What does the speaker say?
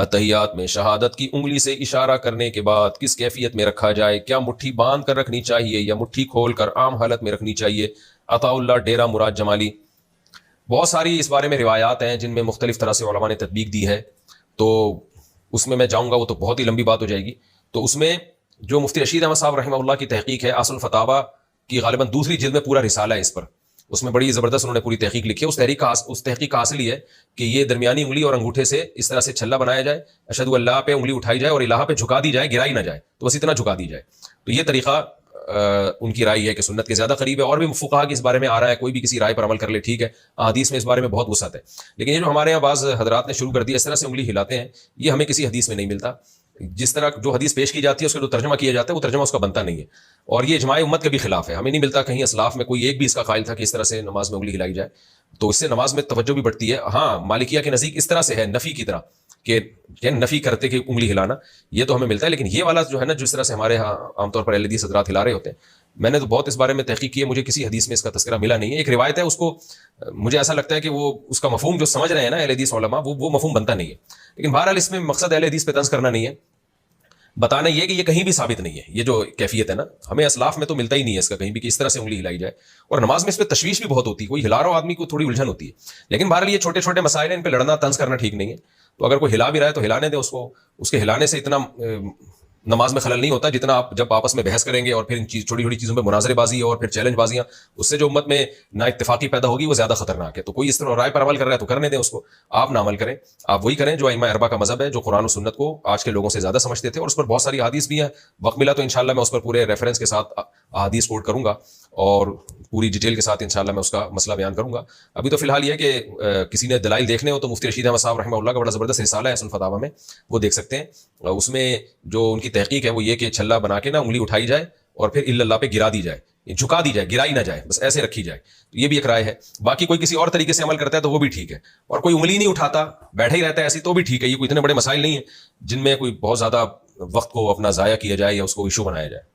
اتحیات میں شہادت کی انگلی سے اشارہ کرنے کے بعد کس کیفیت میں رکھا جائے؟ کیا مٹھی باندھ کر رکھنی چاہیے یا مٹھی کھول کر عام حالت میں رکھنی چاہیے؟ عطا اللہ ڈیرہ مراد جمالی. بہت ساری اس بارے میں روایات ہیں جن میں مختلف طرح سے علماء نے تطبیق دی ہے، تو اس میں جاؤں گا وہ تو بہت ہی لمبی بات ہو جائے گی. تو اس میں جو مفتی رشید احمد صاحب رحمہ اللہ کی تحقیق ہے اصل فتاوی کی غالباً دوسری جلد میں پورا رسالہ ہے اس پر، اس میں بڑی زبردست انہوں نے پوری تحقیق لکھی ہے. اس تحقیق کا حاصل یہ ہے کہ یہ درمیانی انگلی اور انگوٹھے سے اس طرح سے چھلا بنایا جائے، اشہد اللہ پہ انگلی اٹھائی جائے اور الہ پہ جھکا دی جائے، گرائی نہ جائے، تو بس اتنا جھکا دی جائے. تو یہ طریقہ ان کی رائے ہے کہ سنت کے زیادہ قریب ہے. اور بھی فقہا کی اس بارے میں آ رہا ہے، کوئی بھی کسی رائے پر عمل کر لے ٹھیک ہے، حدیث میں اس بارے میں بہت وسعت ہے. لیکن یہ جو ہمارے یہاں بعض حضرات نے شروع کر دیا اس طرح سے انگلی ہلاتے ہیں، یہ ہمیں کسی حدیث میں نہیں ملتا. جس طرح جو حدیث پیش کی جاتی ہے اس کا جو ترجمہ کیا جاتا ہے وہ ترجمہ اس کا بنتا نہیں ہے، اور یہ اجماع امت کے بھی خلاف ہے. ہمیں نہیں ملتا کہیں اسلاف میں کوئی ایک بھی اس کا قائل تھا کہ اس طرح سے نماز میں انگلی ہلائی جائے. تو اس سے نماز میں توجہ بھی بڑھتی ہے. ہاں مالکیہ کے نزدیک اس طرح سے ہے نفی کی طرح کہ نفی کرتے کہ انگلی ہلانا، یہ تو ہمیں ملتا ہے. لیکن یہ والا جو ہے نا جس طرح سے ہمارے ہاں عام طور پر اہل حدیث حضرات ہلا رہے ہوتے ہیں، میں نے تو بہت اس بارے میں تحقیق کی ہے، مجھے کسی حدیث میں اس کا تذکرہ ملا نہیں ہے. ایک روایت ہے، اس کو مجھے ایسا لگتا ہے کہ وہ اس کا مفہوم جو سمجھ رہے ہیں نا اہل حدیث علماء، وہ مفہوم بنتا نہیں ہے. لیکن بہرحال اس میں مقصد اہل حدیث پہ طنز کرنا نہیں ہے، بتانا یہ کہ یہ کہیں بھی ثابت نہیں ہے. یہ جو کیفیت ہے نا ہمیں اسلاف میں تو ملتا ہی نہیں ہے اس کا کہیں بھی کہ اس طرح سے انگلی ہلائی جائے. اور نماز میں اس پہ تشویش بھی بہت ہوتی ہے، کوئی ہلا رہا ہو آدمی کو تھوڑی الجھن ہوتی ہے. لیکن بہرحال یہ چھوٹے چھوٹے مسائل ہیں، ان پہ لڑنا طنز کرنا ٹھیک نہیں ہے. تو اگر کوئی ہلا بھی رہا ہے تو ہلانے دیں اس کو، اس کے ہلانے سے اتنا نماز میں خلل نہیں ہوتا جتنا آپ جب آپس میں بحث کریں گے اور پھر ان چھوٹی چھوٹی چیزوں پہ مناظرے بازی اور پھر چیلنج بازیاں، اس سے جو امت میں نا اتفاقی پیدا ہوگی وہ زیادہ خطرناک ہے. تو کوئی اس طرح رائے پر عمل کر رہا ہے تو کرنے دیں اس کو، آپ نہ عمل کریں. آپ وہی کریں جو ائمہ اربعہ کا مذہب ہے، جو قرآن و سنت کو آج کے لوگوں سے زیادہ سمجھتے تھے. اور اس پر بہت ساری احادیث بھی ہیں، وقت ملا تو انشاءاللہ میں اس پر پورے ریفرنس کے ساتھ احادیث کوٹ کروں گا اور پوری ڈیٹیل کے ساتھ انشاءاللہ میں اس کا مسئلہ بیان کروں گا. ابھی تو فی الحال یہ کہ کسی نے دلائل دیکھنے ہو تو مفتی رشید احمد صاحب رحمہ اللہ کا بڑا زبردست رسالہ ہے اصل فتاوی میں، وہ دیکھ سکتے ہیں. اس میں جو ان کی تحقیق ہے وہ یہ کہ چھلا بنا کے نا انگلی اٹھائی جائے اور پھر اللہ پہ گرا دی جائے، جھکا دی جائے، گرائی نہ جائے، بس ایسے رکھی جائے. تو یہ بھی ایک رائے ہے. باقی کوئی کسی اور طریقے سے عمل کرتا ہے تو وہ بھی ٹھیک ہے، اور کوئی انگلی نہیں اٹھاتا بیٹھا ہی رہتا ہے ایسی تو بھی ٹھیک ہے. یہ کوئی اتنے بڑے مسائل نہیں ہیں جن میں کوئی بہت زیادہ وقت کو اپنا ضائع کیا جائے یا اس کو ایشو بنایا جائے.